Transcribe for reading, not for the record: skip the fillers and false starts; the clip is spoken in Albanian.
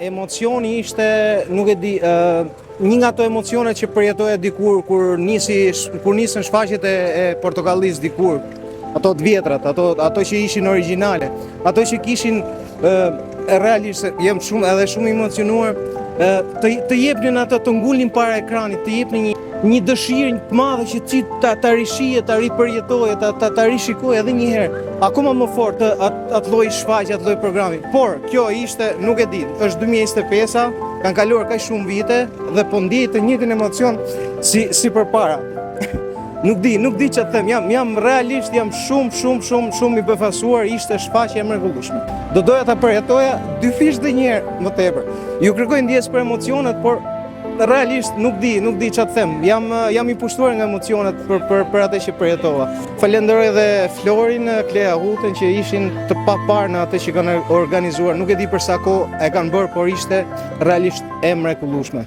emocioni ishte, nuk e di, një nga ato emocione që përjetoja dikur kur nisën shfaqjet e Portokallis dikur, ato të vjetrat, ato që ishin origjinale, ato që kishin realisht, jam shumë emocionuar, të jepnin ato, të ngulnin para ekranit, të jepnin një dëshirë të madhe që ti ta rishije, ta ripërjetoje, ta rishikoje edhe një herë, akoma më fort atë lloj shfaqje, atë lloj programi. Por kjo ishte, nuk e di, është 2025-a, kanë kaluar kaq shumë vite dhe po ndjej të njëjtin emocion si përpara. Nuk di ç'a them, jam realisht jam shumë i befasuar, ishte shfaqje e mrekullueshme. Do doja ta përjetoja dy fish dhe një herë më tepër. Ju kërkoj ndjes për emocionet, por realisht nuk di ç'a them. Jam i pushtuar nga emocionet për atë që përjetova. Falenderoj edhe Florin, Klea Hutën që ishin të paparë në atë që kanë organizuar. Nuk e di për sa kohë e kanë bërë, por ishte realisht e mrekullueshme.